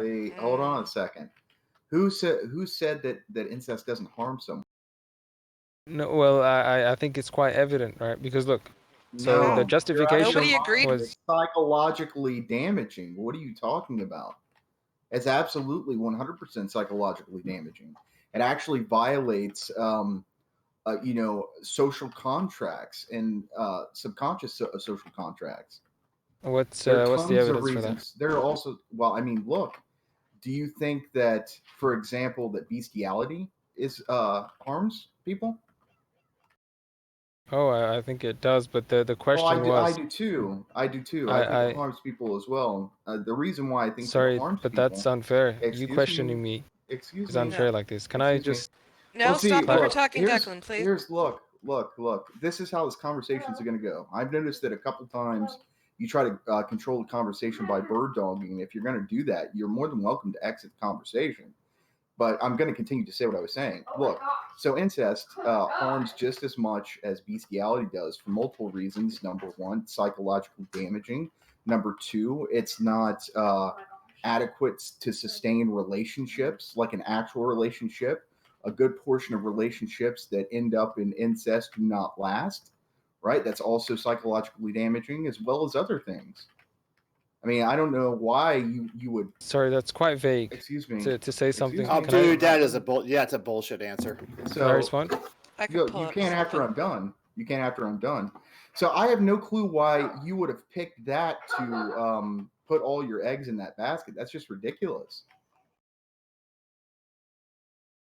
Wait, hold on a second. Who said that incest doesn't harm someone? No, well, I think it's quite evident, right? Because look, so No, the justification Nobody agreed. was it's psychologically damaging. What are you talking about? It's absolutely 100% psychologically damaging. It actually violates, social contracts and subconscious social contracts. what's There are what's the tons of evidence for that? reasons. There are also, well, I mean, look, do you think that, for example, that bestiality is harms people? Oh, I think it does, but the Well, question I was, do too. I do too. I think it harms people as well. The reason why I think that it sorry, harms but people. that's unfair. You Excuse questioning me. me Excuse is me. unfair like this. Can I Excuse me. just? No, Well, see, stop look, over-talking Declan, please. look. This is how this conversations are going to go. I've noticed that a couple times you try to control the conversation by bird dogging. If you're going to do that, you're more than welcome to exit the conversation. But I'm going to continue to say what I was saying. Look, so incest harms just as much as bestiality does for multiple reasons. Number one, psychologically damaging. Number two, it's not adequate to sustain relationships like an actual relationship. A good portion of relationships that end up in incest do not last, right? That's also psychologically damaging as well as other things. I mean, I don't know why you would. Sorry, that's quite vague. Excuse me. To say something. Excuse me. Can I, Dude, that is it's a bullshit answer. can I respond? I could You pull up can't after I'm done. You can't after I'm done. So I have no clue why you would have picked that to put all your eggs in that basket. That's just ridiculous.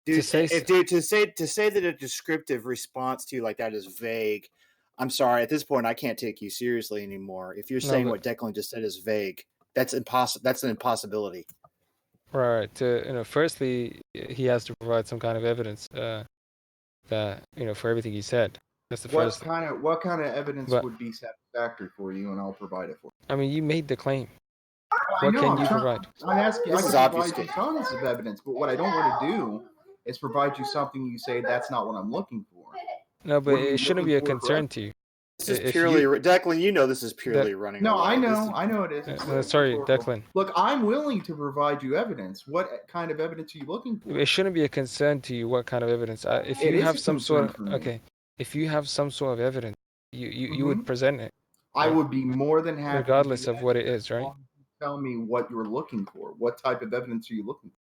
Dude, To say to say that a descriptive response to you like that is vague. I'm sorry. At this point, I can't take you seriously anymore. If you're saying what Declan just said is vague, that's impossible. That's an impossibility. Right. Firstly, he has to provide some kind of evidence that for everything he said. That's the first. What kind of evidence would be satisfactory for you, and I'll provide it for you. I mean, you made the claim. What can you provide? I ask you. This is I can provide obfuscate. you tons of evidence, but what I don't want to do is provide you something you say that's not what I'm looking for. No, but What are you it shouldn't be looking a for concern to you. This is purely Declan. You know this is purely running. No, away. I know it is. Sorry, Declan. Look, I'm willing to provide you evidence. What kind of evidence are you looking for? It shouldn't be a concern to you what kind of evidence. If you have some sort of if you have some sort of evidence, you would present it. I would be more than happy, regardless of what it is, right? Tell me what you're looking for. What type of evidence are you looking for?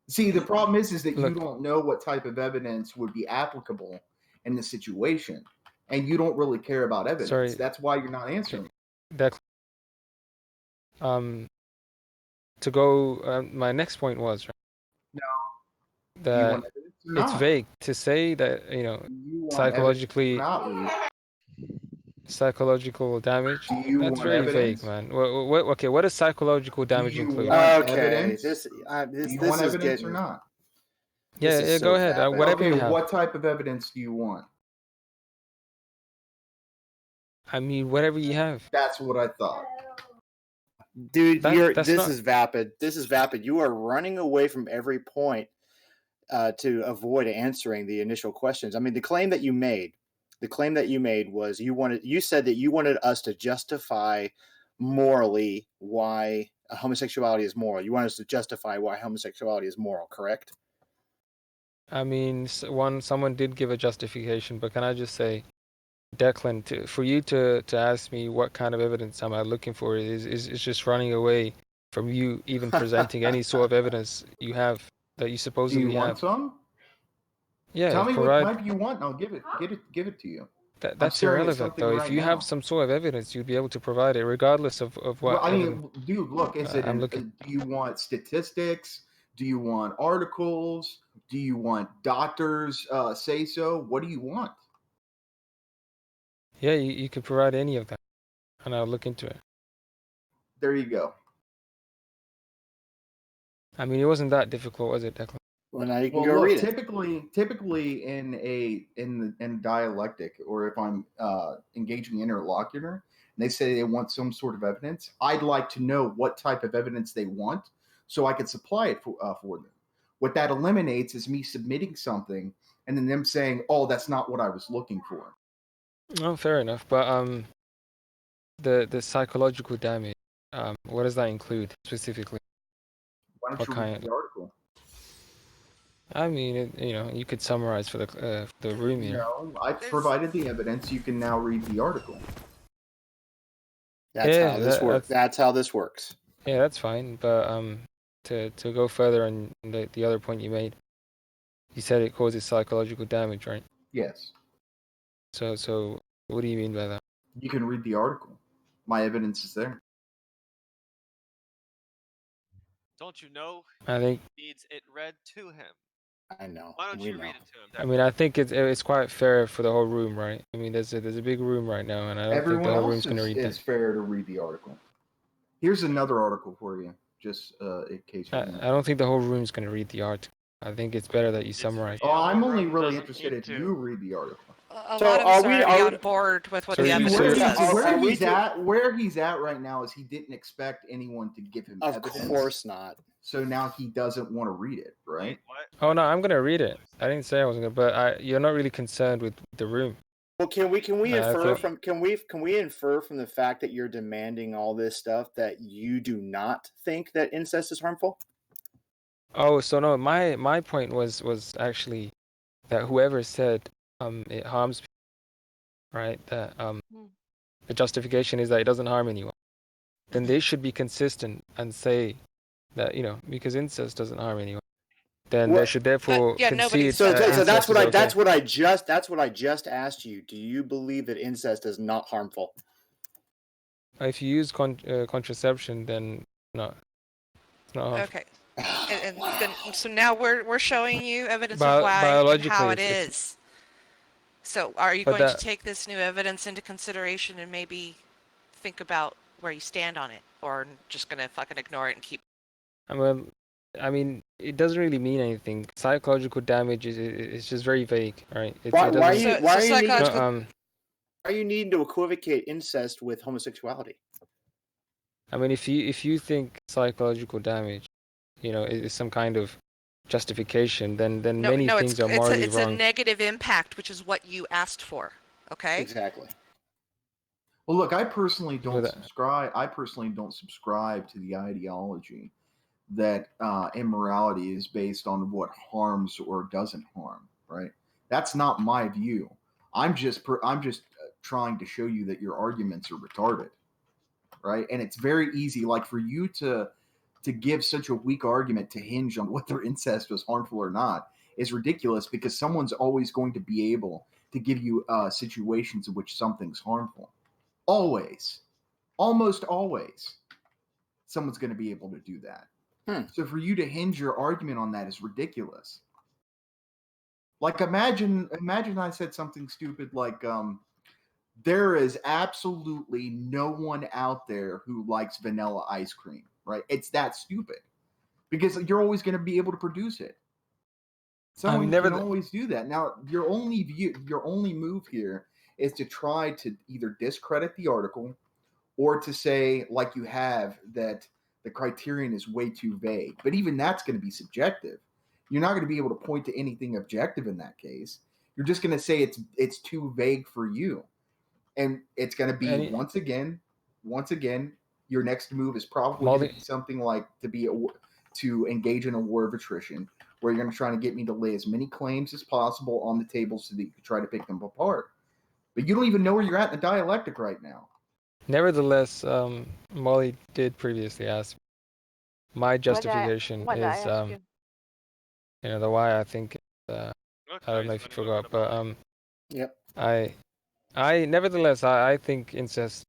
See, the problem is that you don't know what type of evidence would be applicable in the situation, and you don't really care about evidence. Sorry. That's why you're not answering. To go, my next point was, right? No. That it's vague to say that psychological damage. That's very vague, man. What does psychological damage include? Okay, this is evidence getting... or not? Yeah, go ahead. Whatever you have. What type of evidence do you want? I mean, whatever you have. That's what I thought. Dude, this is vapid. This is vapid. You are running away from every point to avoid answering the initial questions. I mean, the claim that you made was you said that you wanted us to justify morally why homosexuality is moral. You want us to justify why homosexuality is moral, correct? I mean, someone did give a justification, but can I just say, Declan, for you to ask me what kind of evidence am I looking for is just running away from you even presenting any sort of evidence you have that you supposedly have. Do you want some? Yeah, tell me what type you want, and I'll give it to you. That's irrelevant, though. If you have some sort of evidence, you'd be able to provide it, regardless of what. Well, I mean, dude, look, do you want statistics? Do you want articles? Do you want doctors say so? What do you want? Yeah, you could provide any of that, and I'll look into it. There you go. I mean, it wasn't that difficult, was it, Declan? Well, now you can go read it. Typically in dialectic, or if I'm engaging interlocutor, and they say they want some sort of evidence, I'd like to know what type of evidence they want, so I can supply it for them. What that eliminates is me submitting something and then them saying, "Oh, that's not what I was looking for." Oh, fair enough. But the psychological damage, what does that include specifically? Why don't What you kind? read the article? I mean, you could summarize for the room here. No, I've provided the evidence. You can now read the article. That's how this works. That's how this works. Yeah, that's fine. But to go further on the other point you made, you said it causes psychological damage, right? Yes. So what do you mean by that? You can read the article. My evidence is there. Don't you know? I think He needs it read to him. I know. Why don't you read it to him? I mean, I think it's quite fair for the whole room, right? I mean, there's a big room right now, and I don't think the whole room's going to read that. It's fair to read the article. Here's another article for you, just in case. I don't think the whole room's going to read the article. I think it's better that you summarize. Oh, I'm only really interested if you read the article. A lot of us are already on board with what the evidence says. Where he's at right now is he didn't expect anyone to give him evidence. Of course not. So now he doesn't want to read it, right? Oh no, I'm gonna read it. I didn't say I wasn't gonna, but you're not really concerned with the room. Well, can we infer from the fact that you're demanding all this stuff that you do not think that incest is harmful? Oh, so no, my point was actually that whoever said it harms people, right? That the justification is that it doesn't harm anyone. Then they should be consistent and say that, because incest doesn't harm anyone. Then they should therefore concede. So that's what I just asked you. Do you believe that incest is not harmful? If you use contraception, then no, it's not harmful. Okay. And then, so now we're showing you evidence of why and how it is. So are you going to take this new evidence into consideration and maybe think about where you stand on it, or just gonna fucking ignore it and keep? I mean, it doesn't really mean anything. Psychological damage is just very vague, right? Why are you needing to equivocate incest with homosexuality? I mean, if you think psychological damage, is some kind of justification, then many things are morally wrong. It's a negative impact, which is what you asked for. Okay. Exactly. Well, look, I personally don't subscribe to the ideology that immorality is based on what harms or doesn't harm, right? That's not my view. I'm just trying to show you that your arguments are retarded, right? And it's very easy, like for you to give such a weak argument to hinge on whether incest was harmful or not is ridiculous, because someone's always going to be able to give you situations in which something's harmful. Always, almost always, someone's going to be able to do that. So for you to hinge your argument on that is ridiculous. Like imagine I said something stupid like, there is absolutely no one out there who likes vanilla ice cream, right? It's that stupid, because you're always going to be able to produce it. Someone can always do that. Now, your only move here is to try to either discredit the article or to say, like you have, that the criterion is way too vague. But even that's going to be subjective. You're not going to be able to point to anything objective in that case. You're just going to say it's too vague for you. And it's going to be, once again, your next move is probably going to be something like to engage in a war of attrition, where you're going to try to get me to lay as many claims as possible on the table so that you can try to pick them apart. But you don't even know where you're at in the dialectic right now. Nevertheless, Molly did previously ask me. My justification is, the why I think. I don't know if you forgot, but yep. I nevertheless I think incest.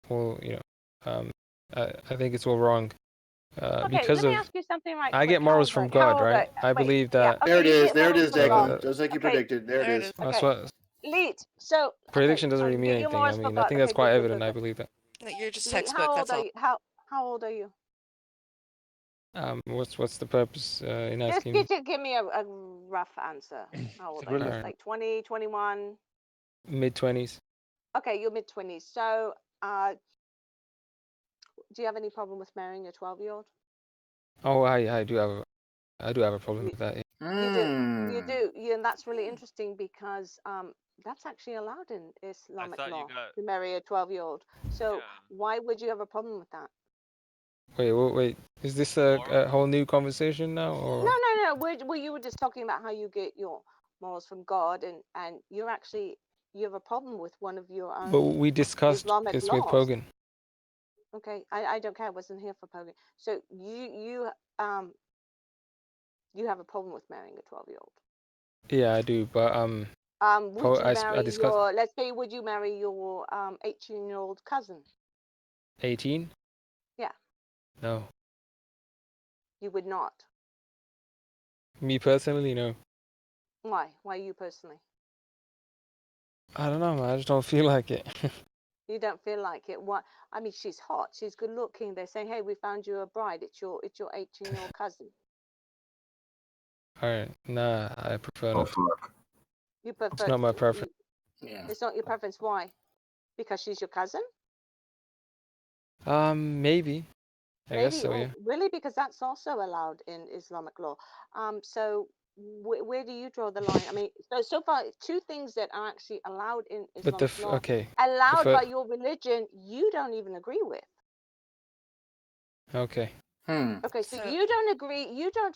Well, I think it's all wrong. Because let me ask you something right I quick. get morals from God, right? I believe that. There it is, Declan. Just like you predicted. There it is. That's what. Leet, so prediction doesn't really mean anything. I mean, I think that's quite evident. I believe that. You're just textbook. That's all. How old are you? What's the purpose in asking? Just give me a rough answer. How old are you? Like 20, 21? Mid-20s. Okay, you're mid-20s. So, do you have any problem with marrying a 12-year-old? Oh, I do have a problem with that. Yeah. You do. And that's really interesting because that's actually allowed in Islamic law to marry a 12-year-old. So why would you have a problem with that? Wait. Is this a whole new conversation now, or? No. Well, you were just talking about how you get your morals from God, and you have a problem with one of your own. But we discussed Islamic this laws. with Pogan. Okay, I don't care. I wasn't here for Pogan. So you have a problem with marrying a 12-year-old. Yeah, I do, but would you marry your? Let's say, would you marry your 18-year-old cousin? 18? Yeah. No. You would not. Me personally, no. Why? Why you personally? I don't know, man. I just don't feel like it. You don't feel like it? What? I mean, she's hot. She's good looking. They're saying, "Hey, we found you a bride. It's your 18-year-old cousin." All right. Nah, I prefer not. You prefer. It's not my preference. Yeah. It's not your preference. Why? Because she's your cousin? Maybe. I guess so, yeah. Really? Because that's also allowed in Islamic law. So where do you draw the line? I mean, so far, two things that are actually allowed in Islamic law, allowed by your religion, you don't even agree with. Okay. Okay, so you don't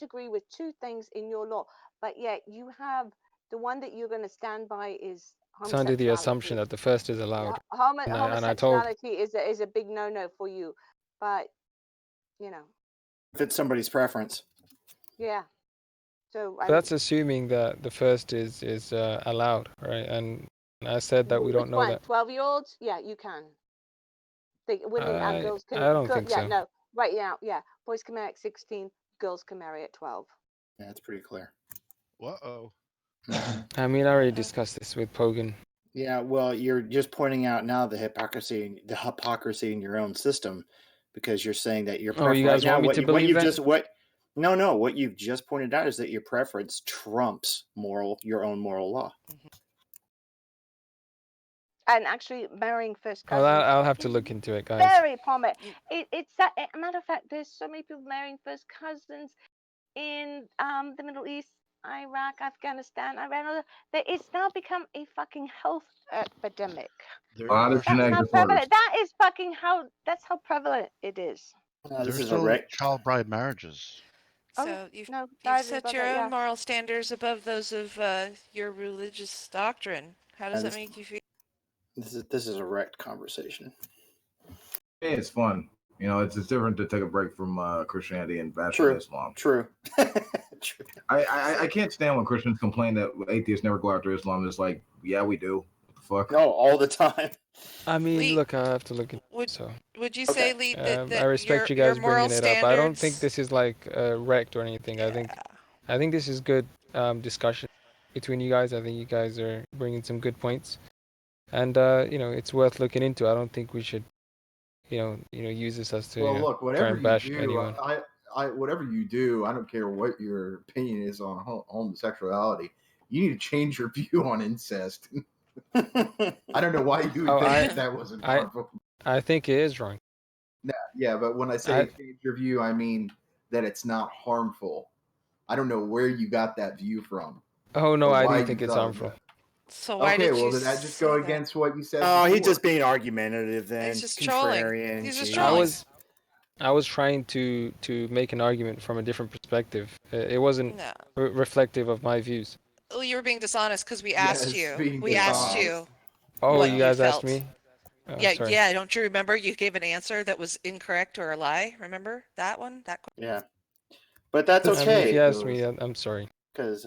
agree with two things in your law, but yet you have the one that you're going to stand by is homosexuality. It's under the assumption that the first is allowed. Homosexuality is a big no-no for you, but you know. If it's somebody's preference. Yeah. So that's assuming that the first is allowed, right? And I said that we don't know that. 12-year-olds, yeah, you can. Women and girls can. I don't think so. No. Right, yeah. Boys can marry at 16, girls can marry at 12. Yeah, that's pretty clear. Uh-oh. I mean, I already discussed this with Pogan. Yeah, well, you're just pointing out now the hypocrisy in your own system, because you're saying that your preference. Oh, you guys want me to believe that? No. What you've just pointed out is that your preference trumps your own moral law. And actually, marrying first cousins. I'll have to look into it, guys. Very prominent. It's that. A matter of fact, there's so many people marrying first cousins in the Middle East, Iraq, Afghanistan, Iran. It's now become a fucking health epidemic. That's how prevalent. That's how prevalent it is. There's still child bride marriages. So you've set your own moral standards above those of your religious doctrine. How does that make you feel? This is a wrecked conversation. Yeah, it's fun. You know, it's different to take a break from Christianity and bash Islam. True. I can't stand when Christians complain that atheists never go after Islam. It's like, yeah, we do. What the fuck? No, all the time. I mean, look, I have to look into Would you say, Lee, that I respect you guys bringing it up. I don't think this is like wrecked or anything. Yeah. I think this is good discussion between you guys. I think you guys are bringing some good points. And it's worth looking into. I don't think we should, use this as to try and bash anyone. Whatever you do, I don't care what your opinion is on homosexuality. You need to change your view on incest. I don't know why you would think that wasn't harmful. I think it is wrong. Yeah, but when I say change your view, I mean that it's not harmful. I don't know where you got that view from. Oh no, I do think it's harmful. So why did you did that just go against what you said? Oh, he's just being argumentative then. He's just trolling. He's just trolling. I was trying to make an argument from a different perspective. It wasn't reflective of my views. Well, you were being dishonest because we asked you. We asked you. Oh, you guys asked me? Oh, yeah. Don't you remember? You gave an answer that was incorrect or a lie. Remember that one? Yeah, but that's okay. If you asked me, I'm sorry. Because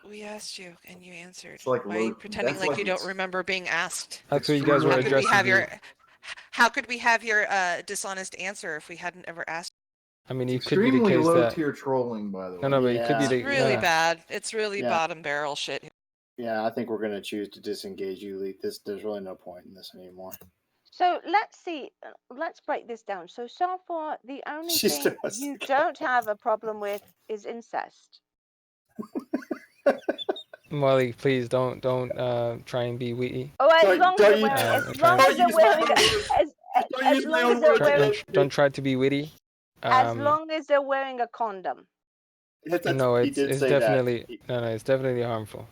we asked you and you answered. Like why are you pretending like you don't remember being asked? That's what you guys were addressing. How could we have your dishonest answer if we hadn't ever asked? I mean, it could be the case extremely low-tier trolling, by the way. No, but it could be It's really bad. It's really bottom barrel shit. Yeah, I think we're going to choose to disengage you, Lee. There's really no point in this anymore. So let's see. Let's break this down. So far, the only thing you don't have a problem with is incest. Molly, please don't try and be witty. Oh, as long as they're wearing, don't try to be witty. As long as they're wearing a condom. No, it's definitely no, it's definitely harmful.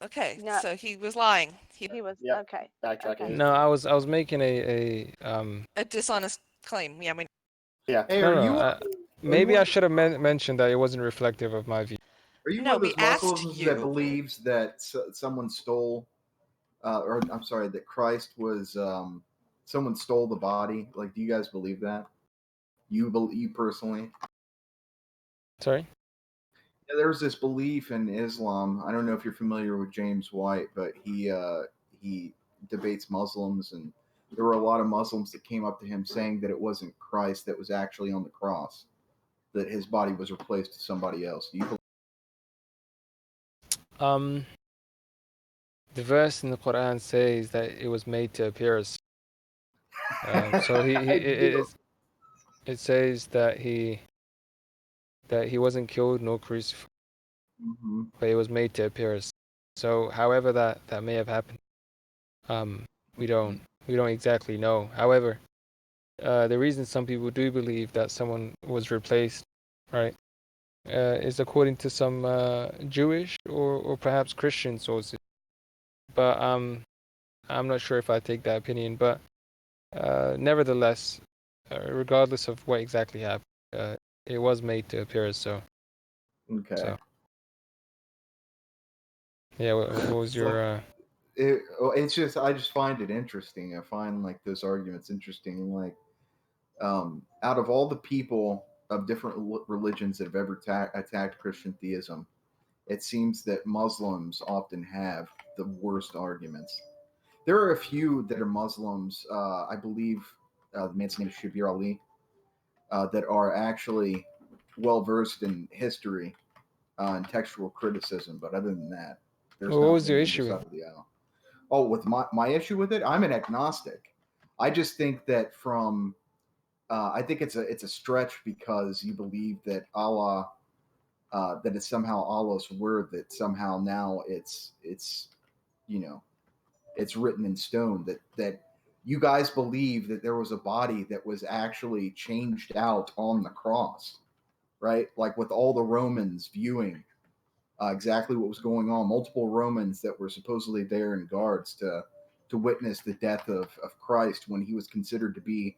Okay, No. so he was lying. He was okay. Backtracking. Okay. No, I was making a dishonest claim. Yeah, I mean. Yeah. Hey, maybe I should have mentioned that it wasn't reflective of my view. Are you No, one of we those asked Muslims you. that believes that someone stole, or I'm sorry, that Christ was someone stole the body? Like, do you guys believe that? You personally? Sorry? Yeah, there's this belief in Islam. I don't know if you're familiar with James White, but he debates Muslims, and there were a lot of Muslims that came up to him saying that it wasn't Christ that was actually on the cross, that his body was replaced with somebody else. Do you believe? The verse in the Quran says that it was made to appear as. So it says that he wasn't killed nor crucified, but it was made to appear as. So, however that may have happened, we don't exactly know. However, the reason some people do believe that someone was replaced, right, is according to some Jewish or perhaps Christian sources. But I'm not sure if I take that opinion. But nevertheless, regardless of what exactly happened, it was made to appear as so. Okay. So, yeah, what was your? It's just I just find it interesting. I find like those arguments interesting. Like, out of all the people of different religions that have ever attacked Christian theism, it seems that Muslims often have the worst arguments. There are a few that are Muslims. I believe the man's name is Shabir Ali, that are actually well versed in history and textual criticism. But other than that, there's What was your nothing issue? side of the aisle. Oh, with my issue with it, I'm an agnostic. I just think that I think it's a stretch because you believe that Allah, that it's somehow Allah's word, that somehow now it's it's written in stone, that you guys believe that there was a body that was actually changed out on the cross, right? Like with all the Romans viewing exactly what was going on, multiple Romans that were supposedly there in guards to witness the death of Christ when he was considered to be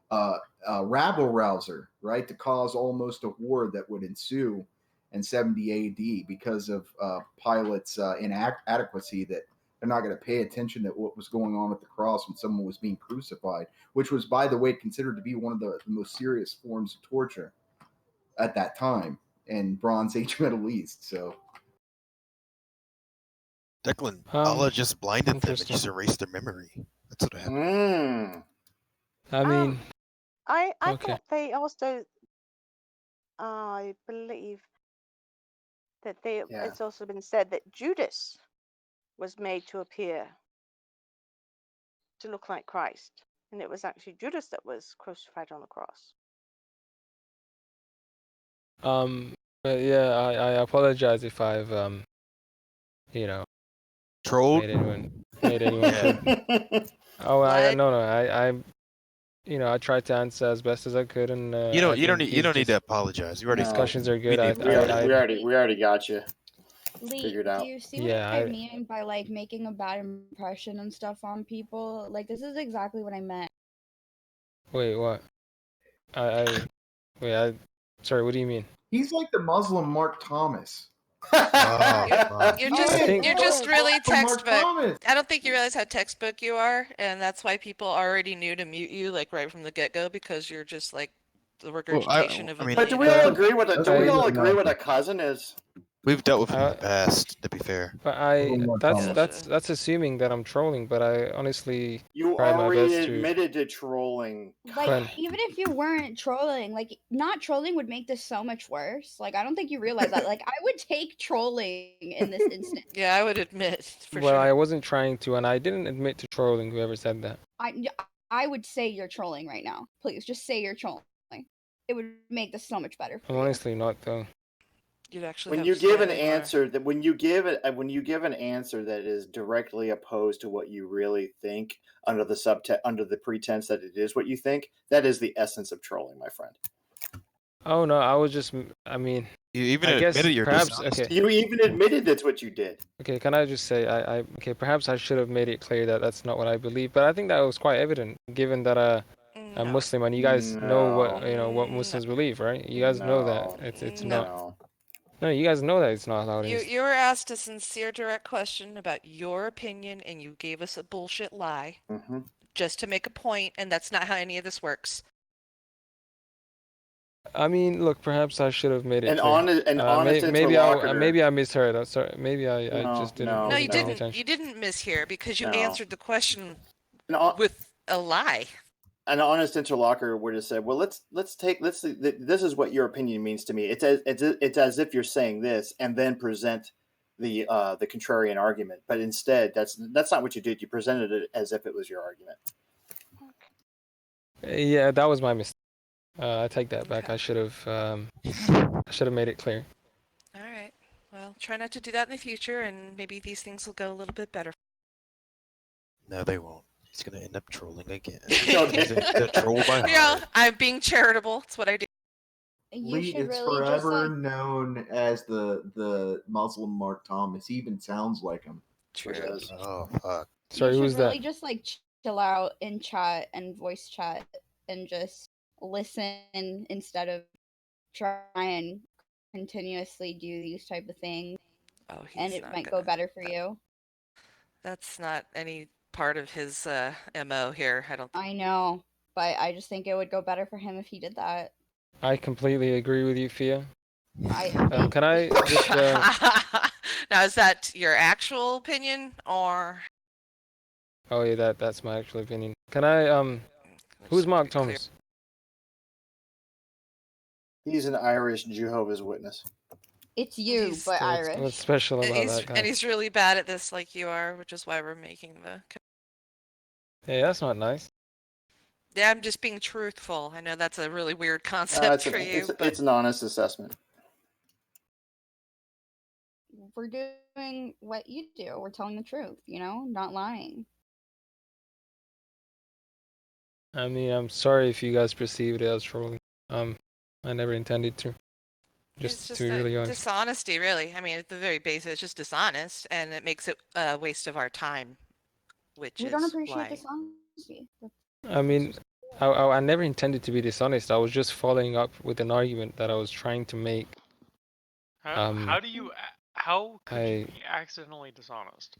a rabble rouser, right? To cause almost a war that would ensue in 70 AD because of Pilate's inadequacy, that they're not going to pay attention to what was going on at the cross when someone was being crucified, which was, by the way, considered to be one of the most serious forms of torture at that time in Bronze Age Middle East. So, Declan, Allah just blinded them and just erased their memory. That's what happened. I mean, I thought they also, I believe that it's also been said that Judas was made to appear to look like Christ, and it was actually Judas that was crucified on the cross. But yeah, I apologize if I've trolled, made anyone. Oh, I tried to answer as best as I could, and you don't need to apologize. Discussions are good. We already got you. Lee, do you see what I mean by like making a bad impression and stuff on people? Like, this is exactly what I meant. Wait, what? Sorry, what do you mean? He's like the Muslim Mark Thomas. You're just really textbook. I don't think you realize how textbook you are, and that's why people already knew to mute you like right from the get-go, because you're just like the regurgitation of. But do we all agree what a cousin is? We've dealt with him in the past, to be fair. But that's assuming that I'm trolling, but I honestly you tried my already best admitted to trolling. Like, even if you weren't trolling, like, not trolling would make this so much worse. Like, I don't think you realize that. Like, I would take trolling in this instance. Yeah, I would admit for well, sure. I wasn't trying to, and I didn't admit to trolling. Whoever said that. I would say you're trolling right now. Please, just say you're trolling. It would make this so much better. I'm honestly not, though. You'd actually when you give an answer that when you give an answer that is directly opposed to what you really think under the pretense that it is what you think, that is the essence of trolling, my friend. Oh no, I was just. I mean, You even I guess admitted you're perhaps dishonest. okay. You even admitted that's what you did. Okay, can I just say okay, perhaps I should have made it clear that that's not what I believe, but I think that was quite evident given that I'm No. Muslim and you guys know what No. what Muslims believe, right? You guys know that it's not. No. No, you guys know that it's not allowed. You were asked a sincere, direct question about your opinion, and you gave us a bullshit lie just to make a point, and that's not how any of this works. I mean, look, perhaps I should have made it clear. Honest maybe interlocutor. I misheard. I'm sorry. Maybe I just didn't. No, you pay didn't. attention. You didn't mishear because you answered the question with a lie. An honest interlocutor would have said, "Well, let's see. This is what your opinion means to me. It's as if you're saying this, and then present the contrarian argument. But instead, that's not what you did. You presented it as if it was your argument." Yeah, that was my mistake. I take that back. I should have made it clear. All right. Well, try not to do that in the future, and maybe these things will go a little bit better. No, they won't. He's gonna end up trolling again. He's a troll by heart. Yeah, I'm being charitable. That's what I do. Lee is really forever known as the Muslim Mark Thomas. He even sounds like him. True. Oh fuck. Sorry, you who's should really that? just like chill out in chat and voice chat and just listen instead of try and continuously do these type of things. Oh, and it might go better for you. That's not any part of his MO here. I know, but I just think it would go better for him if he did that. I completely agree with you, Fia. Can I just? Now, is that your actual opinion or? Oh yeah, that's my actual opinion. Can I Who's Mark Thomas? He's an Irish Jehovah's Witness. It's you, but Irish. What's special about that guy? And he's really bad at this, like you are, which is why we're making the. Hey, that's not nice. Yeah, I'm just being truthful. I know that's a really weird concept for you. It's an honest assessment. We're doing what you do. We're telling the truth, not lying. I mean, I'm sorry if you guys perceived it as trolling. I never intended to. Just to be really honest. Dishonesty, really. I mean, at the very base, it's just dishonest, and it makes it a waste of our time, which we don't appreciate dishonesty. I mean, I never intended to be dishonest. I was just following up with an argument that I was trying to make. How could you be accidentally dishonest?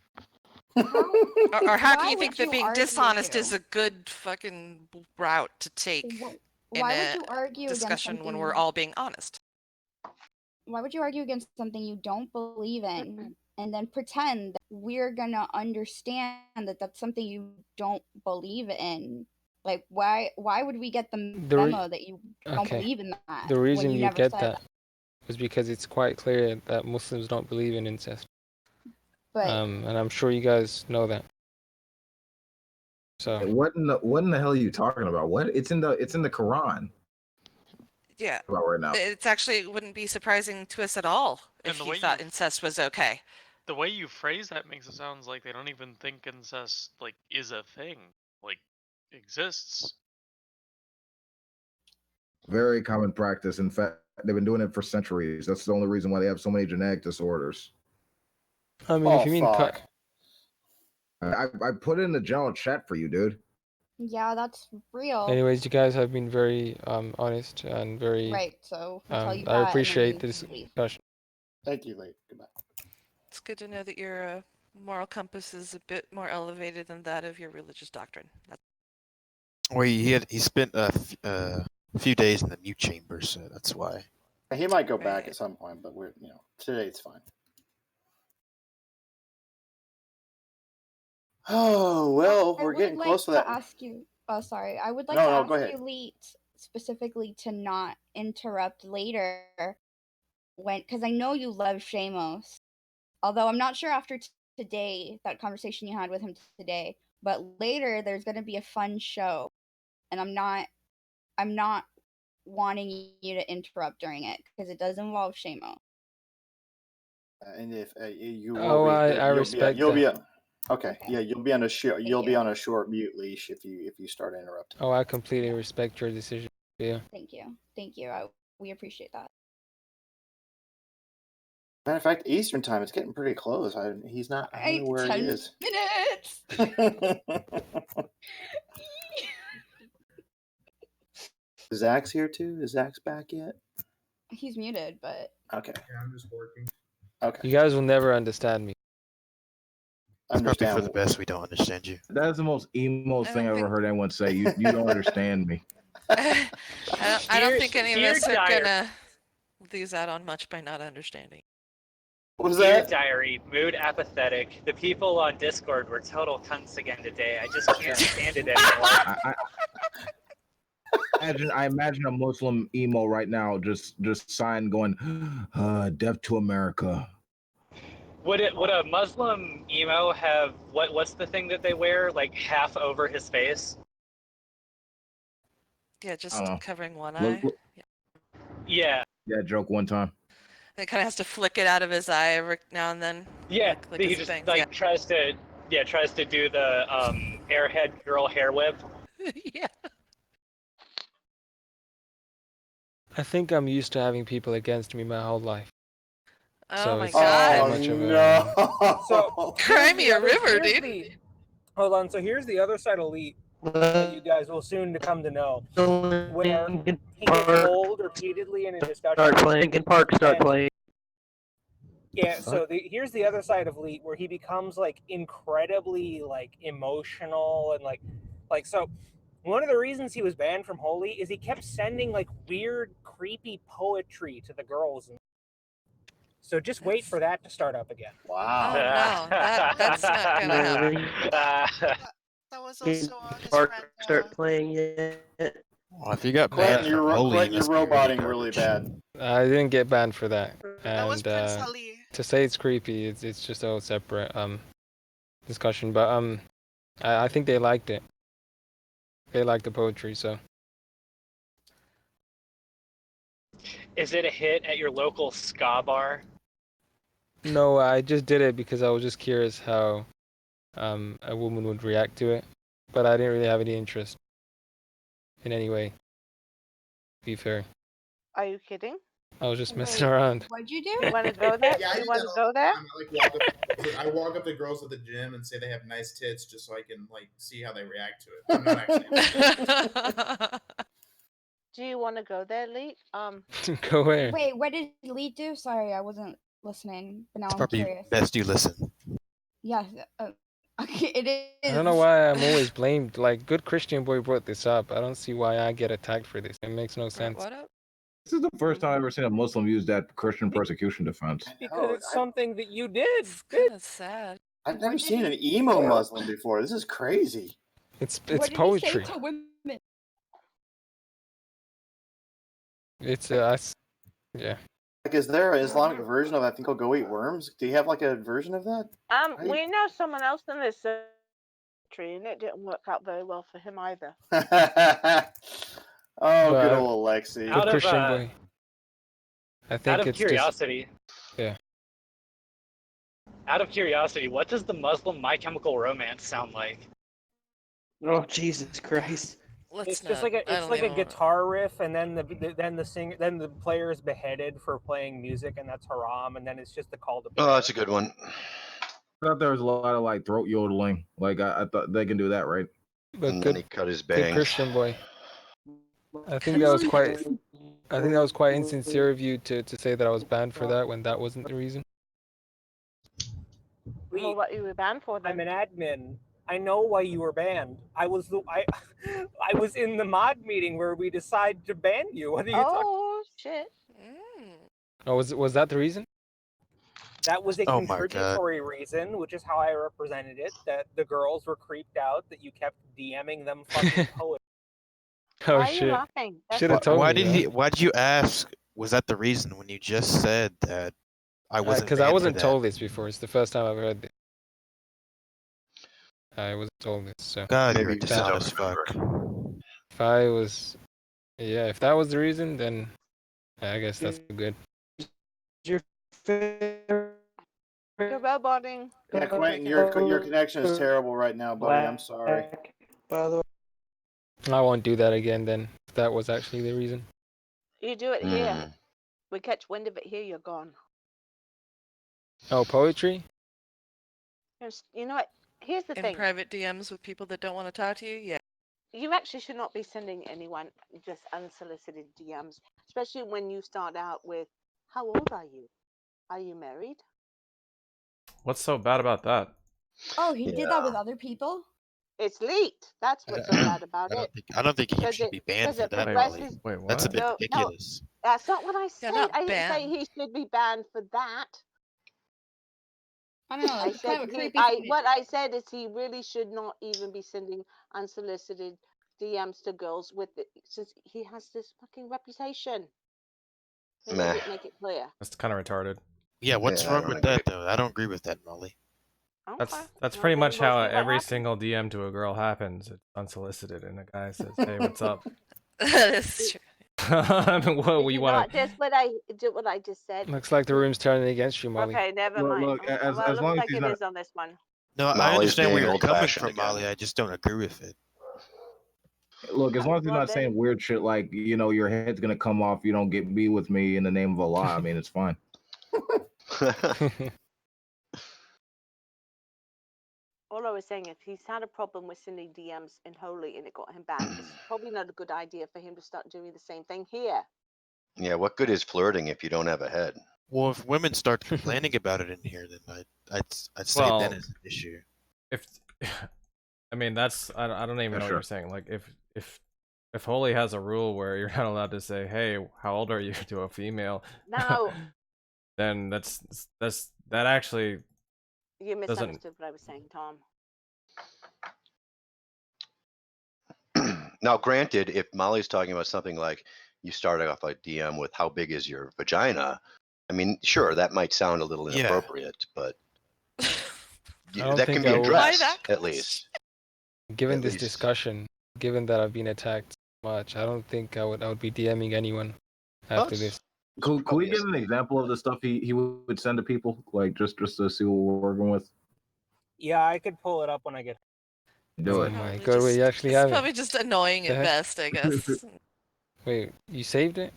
or how can you think that being dishonest is a good fucking route to take in a discussion when we're all being honest? Why would you argue against something you don't believe in and then pretend that we're gonna understand that that's something you don't believe in? Like, why would we get the memo that you don't believe in that? The reason you get that is because it's quite clear that Muslims don't believe in incest. But and I'm sure you guys know that. So what in the hell are you talking about? What? It's in the Quran. Yeah. About right now. It's actually wouldn't be surprising to us at all if you thought incest was okay. The way you phrase that makes it sound like they don't even think incest is a thing, exists. Very common practice. In fact, they've been doing it for centuries. That's the only reason why they have so many genetic disorders. I mean, if you mean cut. I put it in the general chat for you, dude. Yeah, that's real. Anyways, you guys have been very honest and very right. So I'll tell you I appreciate this discussion. Thank you, Lee. Goodbye. It's good to know that your moral compass is a bit more elevated than that of your religious doctrine. Well, he spent a few days in the mute chamber, so that's why. He might go back at some point, but today it's fine. Oh, well, we're getting close to that. Ask you, sorry. I would like to ask you, Lee, specifically to not interrupt later because I know you love Shamos. Although I'm not sure after today, that conversation you had with him today, but later there's going to be a fun show, and I'm not wanting you to interrupt during it because it does involve Shamo. And if you, I respect that. Okay, yeah, you'll be on a short mute leash if you start interrupting. Oh, I completely respect your decision. Yeah. Thank you. we appreciate that. Matter of fact, Eastern time, it's getting pretty close. He's not. I don't know where he is. 10 minutes. Zach's here too. Is Zach's back yet? He's muted, but okay. Yeah, I'm just working. Okay. You guys will never understand me. It's probably for the best we don't understand you. That's the most emo thing I've ever heard anyone say. You don't understand me. I don't think any of us are gonna lose out on much by not understanding. What was Dear that? Diary, mood apathetic. The people on Discord were total cunts again today. I just can't stand it anymore. I imagine a Muslim emo right now, just sign going, "Death to America." Would a Muslim emo have what's the thing that they wear, like half over his face? Yeah, just covering one eye. Look, Yeah. Yeah, joke one time. It kind of has to flick it out of his eye every now and then. Yeah, like he his just things, like tries to do the airhead girl hair whip. Yeah. I think I'm used to having people against me my whole life. Oh so my it's god. not much of a... So cry me a river, dude. Hold on. So here's the other side of Elite that you guys will soon to come to know, where he gets told repeatedly in a discussion. Start playing. Start playing. Yeah. So here's the other side of Elite, where he becomes like incredibly like emotional and like so. One of the reasons he was banned from Holy is he kept sending like weird, creepy poetry to the girls. So just wait for that to start up again. Wow. Oh no, that's not gonna happen. That was also on his friend. Start playing yet? Well, if you got Clinton, banned you're, from Holy, Clinton, you're you must be roboting really really bad. I didn't get banned for that. That was And Prince Ali. to say it's creepy, it's just a whole separate discussion. But I think they liked it. They liked the poetry, so. Is it a hit at your local ska bar? No, I just did it because I was just curious how a woman would react to it, but I didn't really have any interest in any way. To be fair, Are you kidding? I was just messing around. What'd you do? You want to go there? Yeah, you want to go there? I walk up to girls at the gym and say they have nice tits just so I can like see how they react to it. I'm not actually. Do you want to go there, Lee? Go where? Wait, what did Lee do? Sorry, I wasn't listening, but now It's I'm probably curious. best you listen. Yeah, okay, it is. I don't know why I'm always blamed. Like, good Christian boy brought this up. I don't see why I get attacked for this. It makes no sense. What up? This is the first time I've ever seen a Muslim use that Christian persecution defense. Because it's something that you did. It's kind of sad. I've never seen an emo Muslim before. This is crazy. It's What did poetry. he say to women? It's yeah. Like, is there an Islamic version of I think I'll go eat worms? Do you have like a version of that? We know someone else in this tree, and it didn't work out very well for him either. Oh, good old Alexi. Good Christian boy. I think Out of it's curiosity. Yeah. Out of curiosity, what does the Muslim My Chemical Romance sound like? Oh Jesus Christ! It's just like a guitar riff, and then the player is beheaded for playing music, and that's haram, and then it's just the call to. Oh, that's a good one. I thought there was a lot of like throat yodeling. Like I thought they can do that, right? But And good, then he cut his good bangs. Christian boy. I think that was quite insincere of you to say that I was banned for that when that wasn't the reason. Well, what you were banned for then? I'm an admin. I know why you were banned. I was in the mod meeting where we decided to ban you. What are you talking? Oh shit! Oh, was that the reason? That was a Oh my God. contributory reason, which is how I represented it. That the girls were creeped out that you kept DMing them fucking poetry. Oh Why are you shit! laughing? That's Should have told Why me. did he? Why did you ask? Was that the reason when you just said that I wasn't? Because I banned for wasn't that? told this before. It's the first time I've heard this. I wasn't told this, so. God, you're a Maybe you dishonest don't fuck. If I was, yeah, if that was the reason, then I guess that's good. Your favorite You're roboting. Yeah, Quentin, your connection is terrible right now, buddy. I'm sorry. By the way. I won't do that again then. If that was actually the reason. You do it here. We catch wind of it here, you're gone. Oh, poetry? You know what? Here's the thing. In private DMs with people that don't want to talk to you? Yeah. You actually should not be sending anyone just unsolicited DMs, especially when you start out with, how old are you? Are you married? What's so bad about that? Oh, he did that with other people? It's leaked. That's what's so bad about it. I don't think he should be banned for that. Wait, what? That's a bit ridiculous. No, that's not what I said. not I didn't say banned. he should be banned for that. I don't know. I It's said kind of a creepy thing. what I said is he really should not even be sending unsolicited DMs to girls with it, since he has this fucking reputation. Make it clear. That's kind of retarded. Yeah, what's wrong with that though? I don't agree with that, Molly. That's pretty much how every single DM to a girl happens. It's unsolicited, and a guy says, "Hey, what's up?" That is true. What you want? Just what I just said. Looks like the room's turning against you, Molly. Okay, never mind. Look, as looks long as like he's it not... is on this one. No, I understand where you're coming from, Molly. I just don't agree with it. Look, as long as he's not saying weird shit like, your head's gonna come off, you don't be with me in the name of Allah. I mean, it's fine. All I was saying, if he's had a problem with sending DMs in Holy and it got him banned, it's probably not a good idea for him to start doing the same thing here. Yeah, what good is flirting if you don't have a head? Well, if women start complaining about it in here, then I'd say that is an issue. I mean, that's I don't even know what you're saying. Like, if Holy has a rule where you're not allowed to say, "Hey, how old are you?" to a female, no, then that actually. You misunderstood what I was saying, Tom. Now, granted, if Molly's talking about something like you started off a DM with "How big is your vagina?" I mean, sure, that might sound a little inappropriate, but that can be addressed at least. Given this discussion, given that I've been attacked so much, I don't think I would be DMing anyone after this. Could we get an example of the stuff he would send to people, like just to see what we're working with? Yeah, I could pull it up when I get. Do it. Oh my god, we actually have it. Probably just annoying at best, I guess. Wait, you saved it?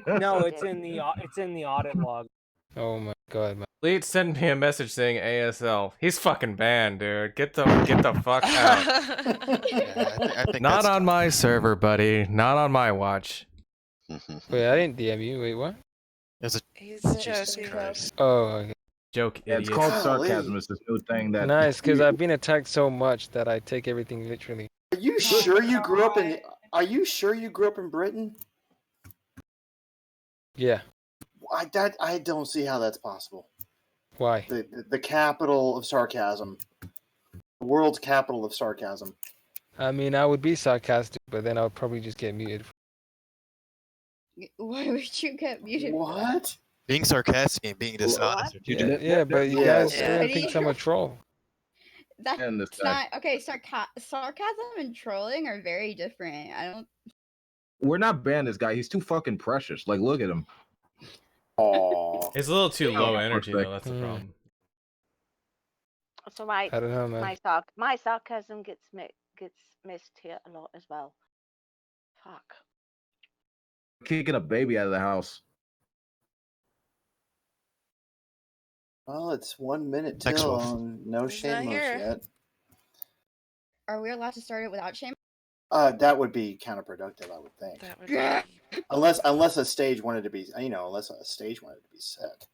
No, it's in the audit log. Oh my god, man. Lead sent me a message saying ASL. He's fucking banned, dude. Get the fuck out. I think not on my server, buddy. Not on my watch. Wait, I didn't DM you. Wait, what? He's joking. Oh, okay. Joke, yeah, it's called sarcasm. It's this new thing that. Nice, because I've been attacked so much that I take everything literally. Are you sure you grew up in? Are you sure you grew up in Britain? Yeah. I don't see how that's possible. Why? The capital of sarcasm. The world's capital of sarcasm. I mean, I would be sarcastic, but then I would probably just get muted. Why would you get muted? What? Being sarcastic and being dishonest are two different. Yeah, but you guys think I'm a troll. That's not okay. Sarcasm and trolling are very different. I don't. We're not banning this guy. He's too fucking precious. Like, look at him. Oh, it's a little too low energy, though. That's the problem. So I don't know, man. My sarcasm gets missed here a lot as well. Fuck. Kicking a baby out of the house. Well, it's 1 minute till on no shame yet. Are we allowed to start it without shame? That would be counterproductive, I would think. That would be... unless a stage wanted to be, unless a stage wanted to be set.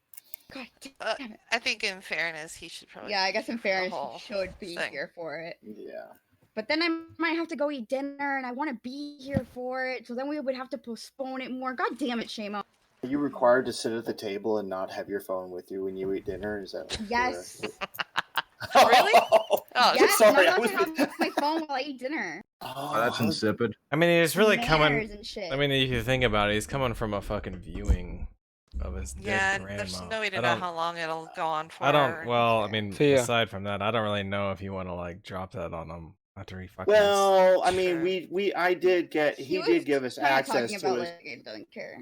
God damn it. I think in fairness, he should probably. Yeah, I guess in fairness, he should be here for it. Yeah. But then I might have to go eat dinner, and I want to be here for it. So then we would have to postpone it more. God damn it, Shamo. Are you required to sit at the table and not have your phone with you when you eat dinner? Is that yes? Really? Oh, yeah, sorry. I'm not gonna have my phone while I eat dinner. Oh, that's insipid. I mean, he's really Manners coming. and shit. I mean, if you think about it, he's coming from a fucking viewing of his Yeah, dead grandma. there's no way to know how long it'll go on for. I don't. Well, I mean, Thea. aside from that, I don't really know if you want to like drop that on him after he fucking. Well, I mean, he did give us He was access talking to about, his. like, I don't care.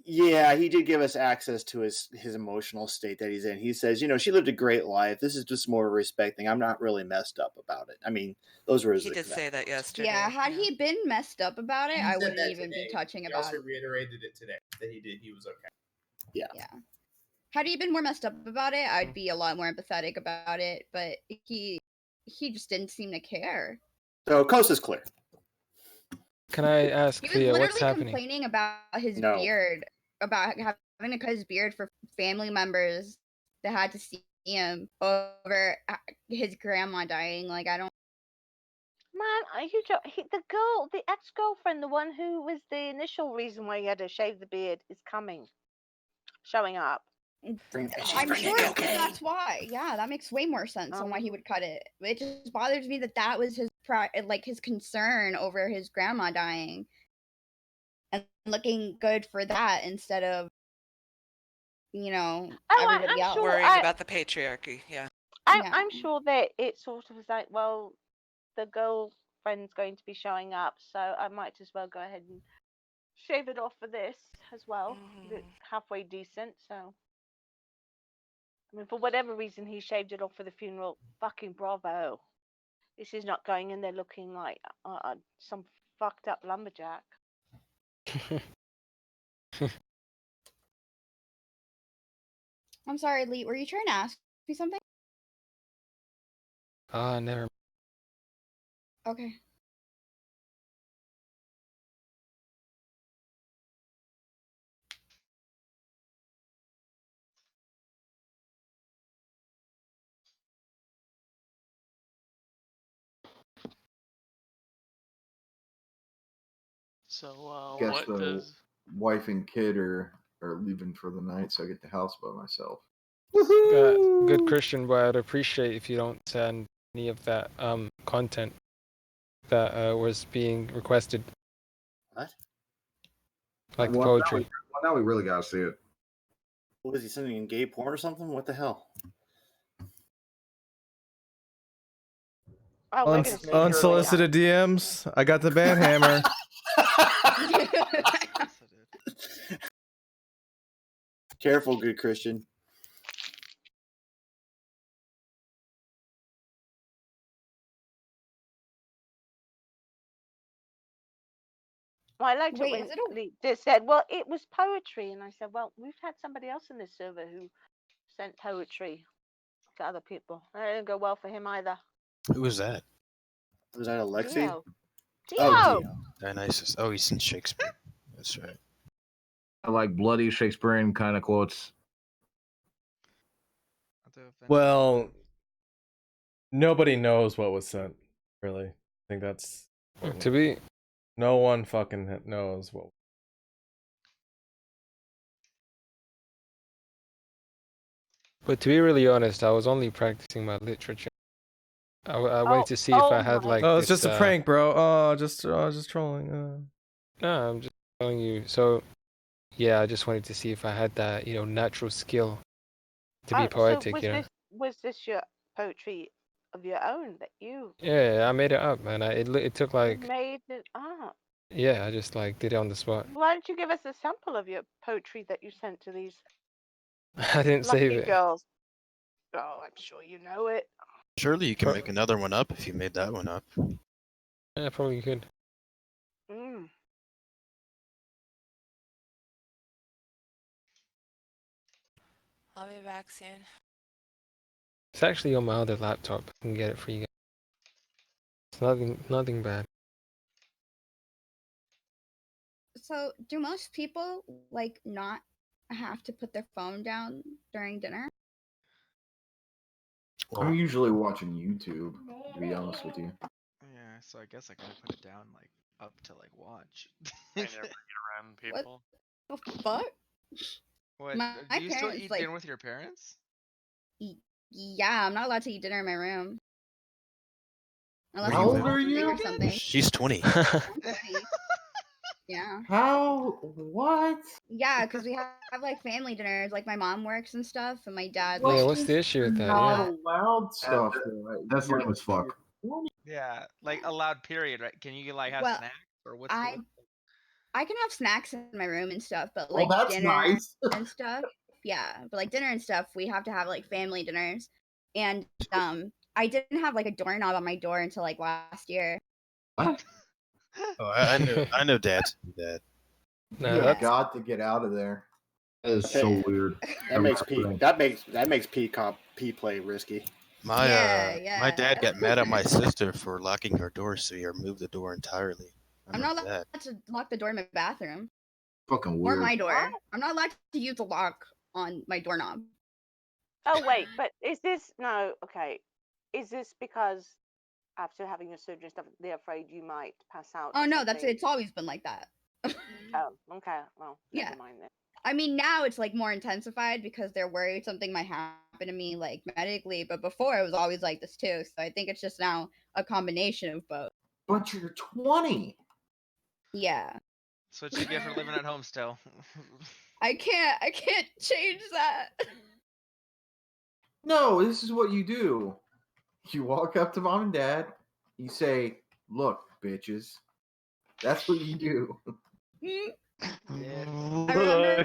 Yeah, he did give us access to his emotional state that he's in. He says, she lived a great life. This is just more a respect thing. I'm not really messed up about it. I mean, those were his He did exact say that words. yesterday. Yeah, had he been messed up about it, He I said wouldn't that even be today. touching He about also it. reiterated it today that he was okay. Yeah. Had he been more messed up about it, I'd be a lot more empathetic about it. But he just didn't seem to care. So coast is clear. Can I ask He was Cleo, what's literally happening? complaining about his beard, about having to cut his beard for family members that had to see him over his grandma dying. Like, I don't. Man, are you the ex-girlfriend, the one who was the initial reason why he had to shave the beard, is showing up. I'm sure that's why. Yeah, that makes way more sense on why he would cut it. It just bothers me that was his his concern over his grandma dying and looking good for that instead of everybody else. Sure, worrying about the patriarchy. Yeah. I'm sure that it sort of was like, well, the girlfriend's going to be showing up, so I might as well go ahead and shave it off for this as well. It's halfway decent, so. I mean, for whatever reason, he shaved it off for the funeral. Fucking bravo. This is not going in there looking like some fucked up lumberjack. I'm sorry, Lee. Were you trying to ask me something? Never. Okay. So, Guess what the does... wife and kid are leaving for the night, so I get the house by myself. Good Christian, but I'd appreciate if you don't send any of that content that was being requested. What? Like the poetry. Now we really gotta see it. What is he sending in gay porn or something? What the hell? Unsolicited DMs. I got the band hammer. Careful, good Christian. Well, I liked it when Lee just said, well, it was poetry. And I said, well, we've had somebody else in this server who sent poetry to other people. And it didn't go well for him either. Who was that? Was that Alexi? Dio. Oh, Dionysus. Oh, he's in Shakespeare. That's right. I like bloody Shakespearean kind of quotes. Well, nobody knows what was sent, really. I think that's... To be... No one fucking knows what... But to be really honest, I was only practicing my literature. I waited to see if I had like. Oh, it's just a prank, bro. Oh, just trolling. No, I'm just telling you. So, yeah, I just wanted to see if I had that, natural skill to be poetic. So was this your poetry of your own that you? Yeah, I made it up, man. It took like. You made it up. Yeah, I just did it on the spot. Why don't you give us a sample of your poetry that you sent to these? I didn't save it. Girls. Oh, I'm sure you know it. Surely you can make another one up if you made that one up. Yeah, probably could. I'll be back soon. It's actually on my other laptop. I can get it for you guys. It's nothing bad. So, do most people not have to put their phone down during dinner? I'm usually watching YouTube, to be honest with you. Yeah, so I guess I gotta put it down up to watch. I never get around people. What the fuck? What? My Do you still parents, eat dinner with your parents? Yeah, I'm not allowed to eat dinner in my room. Unless How old are you? Or something. She's 20. Yeah. How? What? Yeah, because we have family dinners. Like my mom works and stuff, and my dad. Yeah, what's the issue with that? Not allowed stuff. That's lame as fuck. Yeah, allowed period, right? Can you have snacks or what's I can have snacks in my room and stuff, but Well, like that's dinner nice. and stuff, yeah. But like dinner and stuff, we have to have like family dinners, and I didn't have like a doorknob on my door until like last year. Oh, I know dads do that. No, You that's got to get out of there. That is so weird. That makes P play risky. My Yeah. dad got mad at my sister for locking her door, so he removed the door entirely. I'm not allowed to lock the door in my bathroom. Fucking Or weird. my door. I'm not allowed to use the lock on my doorknob. Oh wait, but is this no? Okay, is this because after having your surgery and stuff, they're afraid you might pass out? Oh or no, something? it's always been like that. Oh, okay. Well, Yeah. never mind then. I mean, now it's like more intensified because they're worried something might happen to me, like medically. But before it was always like this too. So I think it's just now a combination of both. But you're 20. Yeah. That's what you get for living at home still. I can't change that. No, this is what you do. You walk up to mom and dad. You say, "Look, bitches." That's what you do. I remember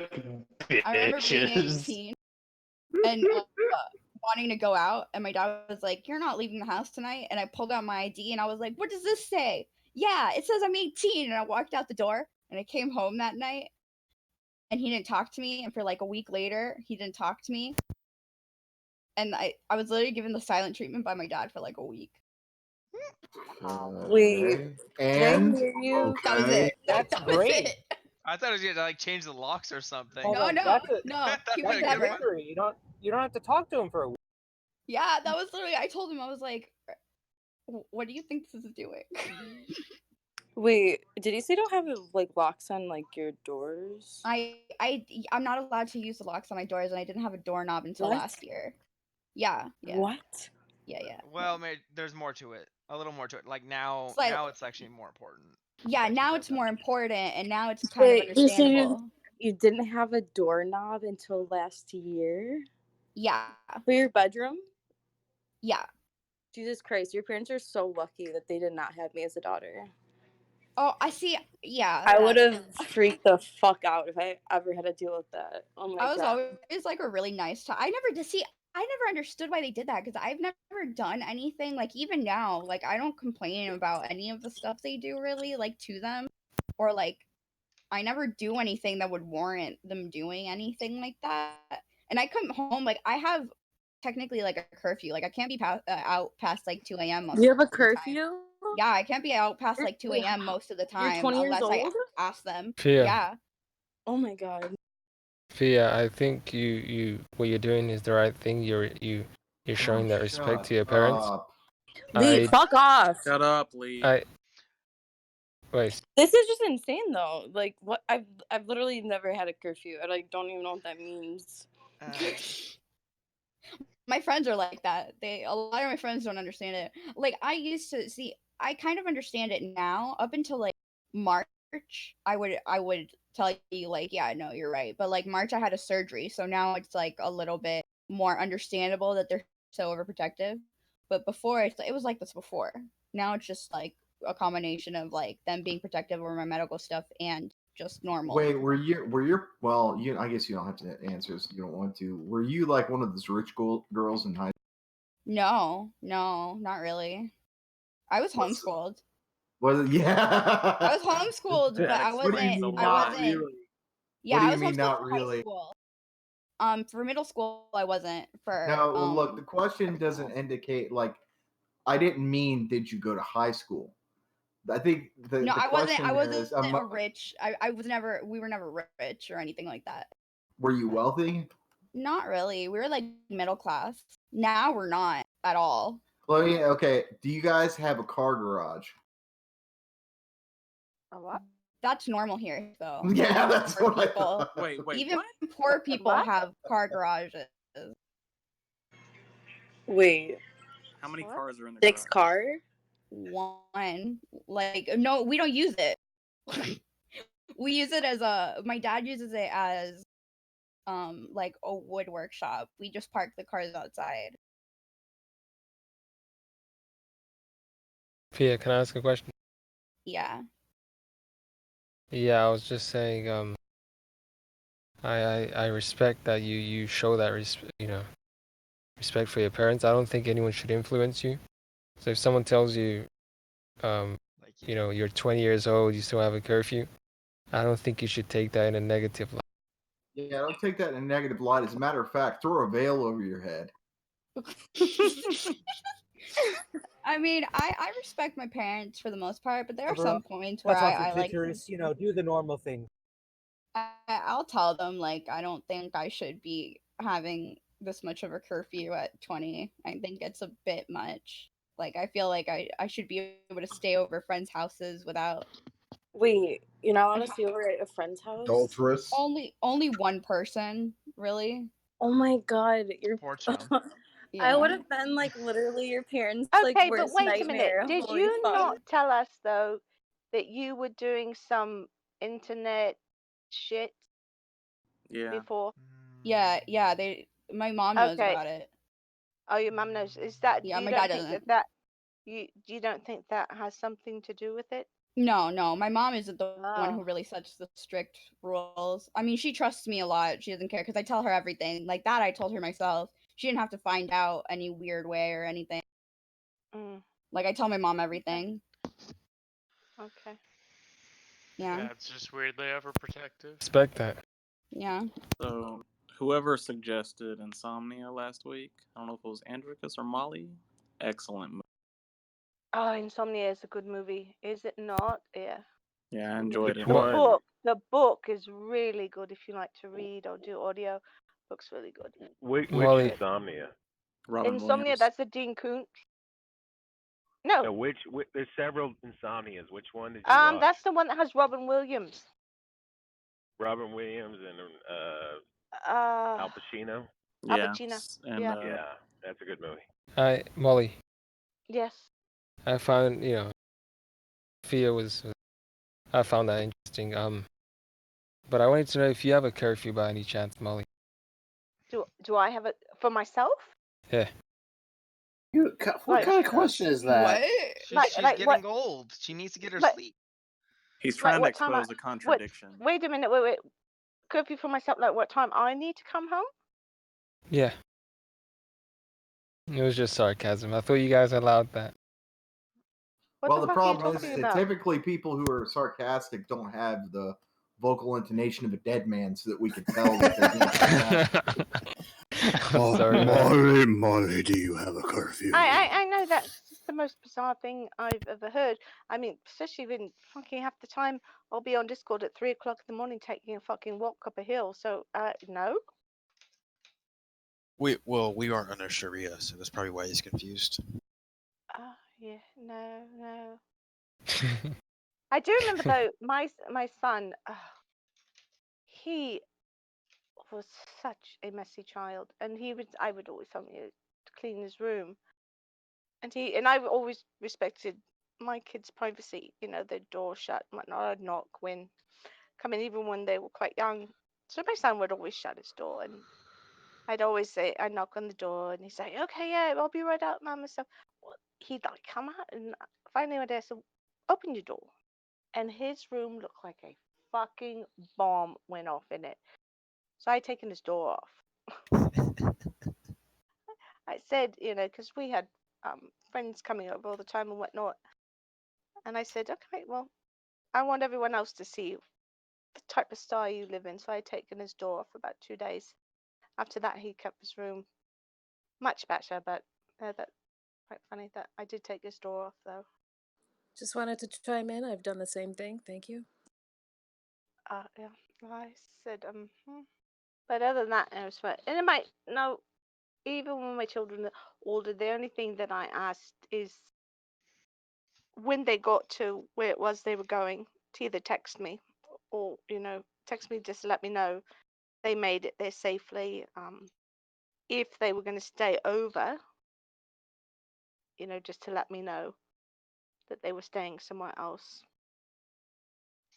being 18 and wanting to go out, and my dad was like, "You're not leaving the house tonight." And I pulled out my ID, and I was like, "What does this say?" "Yeah, it says I'm 18." And I walked out the door, and I came home that night, and he didn't talk to me. And for like a week later, he didn't talk to me. And I was literally given the silent treatment by my dad for like a week. Wait, and did I hear you? That was it. That's That was great. it. I thought it was gonna like change the locks or something. Hold No, on, no, that's no. He That's was a good never. one. victory. You don't have to talk to him for a week. Yeah, that was literally. I told him, I was like, "What do you think this is doing?" Wait, did you say you don't have like locks on like your doors? I'm not allowed to use the locks on my doors, and I didn't have a doorknob until What? last year. Yeah. What? Yeah. Well, there's more to it. A little more to it. Like now, It's like- now it's actually more important. Yeah, now it's more important, and now it's kind of Wait, you said understandable. you didn't have a doorknob until last year? Yeah. For your bedroom? Yeah. Jesus Christ, your parents are so lucky that they did not have me as a daughter. Oh, I see. Yeah. I would have freaked the fuck out if I ever had to deal with that. Oh my I was god. always like a really nice child. I never understood why they did that, because I've never done anything, like even now, like I don't complain about any of the stuff they do really, like to them, or like I never do anything that would warrant them doing anything like that. And I come home, like I have technically like a curfew, like I can't be out past like 2 a.m. You have a curfew? Yeah, I can't be out past like 2 a.m. most of the time. You're 20 years unless old? I ask them. Yeah. Oh my god. Fia, I think you what you're doing is the right thing. You're showing that respect to your parents. Lee, fuck off. Shut up, Lee. Wait. This is just insane though. Like what I've literally never had a curfew. I like don't even know what that means. My friends are like that. A lot of my friends don't understand it. Like I used to see, I kind of understand it now. Up until like March, I would tell you like, yeah, no, you're right. But like March, I had a surgery, so now it's like a little bit more understandable that they're so overprotective. But before, it was like this before. Now it's just like a combination of like them being protective over my medical stuff and just normal. Wait, were you? Well, I guess you don't have to answer this. You don't want to. Were you like one of those rich girls in high? No, not really. I was homeschooled. Was it? Yeah. I was homeschooled, but I wasn't. Yeah, What do I you was mean, homeschooled not for really? high school. For middle school, I wasn't. For No, look, the question doesn't indicate like. I didn't mean did you go to high school. I think the I wasn't. question I wasn't is, a rich. I was never. We were never rich or anything like that. were you wealthy? Not really. We were like middle class. Now we're not at all. Well, yeah, okay. Do you guys have a car garage? A what? That's normal here, though. Yeah, that's Poor what I people. thought. Wait, Even what? poor people What? have car garages. Wait. How many cars are in the 6 garage? car? One. Like, no, we don't use it. We use it as my dad uses it as like a wood workshop. We just park the cars outside. Fia, can I ask a question? Yeah. Yeah, I was just saying. I respect that you show that respect for your parents. I don't think anyone should influence you. So if someone tells you, you're 20 years old, you still have a curfew, I don't think you should take that in a negative light. Yeah, don't take that in a negative light. As a matter of fact, throw a veil over your head. I mean, I respect my parents for the most part, but there are some points where Let's watch I like. pictures. Do the normal thing. I'll tell them like I don't think I should be having this much of a curfew at 20. I think it's a bit much. Like I feel like I should be able to stay over friends' houses without. Wait, you're not allowed to stay over at a friend's house? Adulterous. Only one person, really. Oh my god, you're poor child. I would have been like literally your parents' like Okay, but worst wait a minute. nightmare. Did Holy you fuck. not tell us though that you were doing some internet shit Yeah. before? Yeah. My mom knows about it. Oh, your mum knows. Is that? Yeah, you my don't dad think doesn't. that you don't think that has something to do with it? No. My mom isn't the one who really sets the strict rules. I mean, she trusts me a lot. She doesn't care because I tell her everything. Like that, I told her myself. She didn't have to find out any weird way or anything. Like I tell my mom everything. Okay. Yeah. It's just weirdly overprotective. Respect that. Yeah. So whoever suggested Insomnia last week, I don't know if it was Andricus or Molly. Excellent movie. Oh, Insomnia is a good movie, is it not? Yeah. Yeah, I enjoyed it. The book is really good if you like to read or do audio. Book's really good. Which Molly. Insomnia? Insomnia, Williams. that's the Dean Koontz. No. No, which there's several Insomnias. Which one did you watch? That's the one that has Robin Williams. Robin Williams and Al Pacino. Al Pacino. And, yeah. That's a good movie. Hi, Molly. Yes. I found I found that interesting. But I wanted to know if you have a curfew by any chance, Molly. Do I have it for myself? Yeah. What kind of question is that? She's getting old. She needs to get her sleep. He's trying to expose a contradiction. Wait a minute. Wait. Curfew for myself. Like what time I need to come home? Yeah. It was just sarcasm. I thought you guys allowed that. Well, the problem is that typically people who are sarcastic don't have the vocal intonation of a dead man, so that we can tell that they're being Molly, do you have a curfew? I know that's the most bizarre thing I've ever heard. I mean, especially when fucking half the time I'll be on Discord at 3 o'clock in the morning taking a fucking walk up a hill. So, no. We aren't under Sharia, so that's probably why he's confused. Yeah, no. I do remember though, my son, he was such a messy child, and I would always tell him to clean his room, and I always respected my kids' privacy. Their door shut, and whatnot. I'd knock when come in, even when they were quite young. So my son would always shut his door, and I'd always say, I'd knock on the door, and he'd say, "Okay, yeah, I'll be right out, Mum." And stuff. He'd like come out, and finally one day I said, "Open your door," and his room looked like a fucking bomb went off in it. So I had taken his door off. I said, because we had friends coming over all the time and whatnot, and I said, "Okay, well, I want everyone else to see the type of style you live in." So I had taken his door off for about 2 days. After that, he kept his room much better, but that's quite funny that I did take his door off, though. Just wanted to chime in. I've done the same thing. Thank you. Yeah, I said, But other than that, it was fun. And it might, no, even when my children are older, the only thing that I asked is when they got to where it was they were going to either text me or, text me just to let me know they made it there safely. If they were going to stay over, just to let me know that they were staying somewhere else.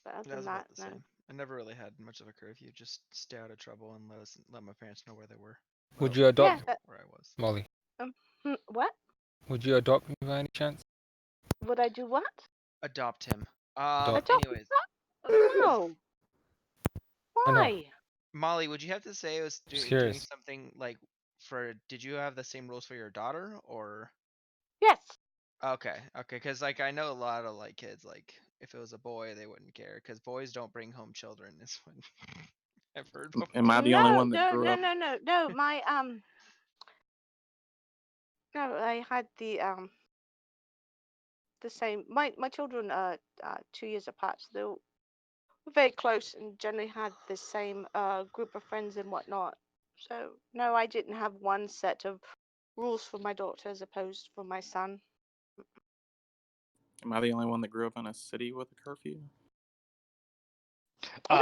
But other than that, no. Same. I never really had much of a curfew. Just stay out of trouble and let my parents know where they were. Would you adopt where I was? Molly? What? Would you adopt me by any chance? Would I do what? Adopt him. Adopt. Anyways. No. Why? Molly, would you have to say it was doing something like did you have the same rules for your daughter or? Yes. Okay, because like I know a lot of like kids, like if it was a boy they wouldn't care because boys don't bring home children. Is what I've heard before. Am I the only one that grew up? No. My no, I had the same. My children are 2 years apart, so they were very close and generally had the same group of friends and whatnot. So no, I didn't have one set of rules for my daughter as opposed for my son. Am I the only one that grew up in a city with a curfew?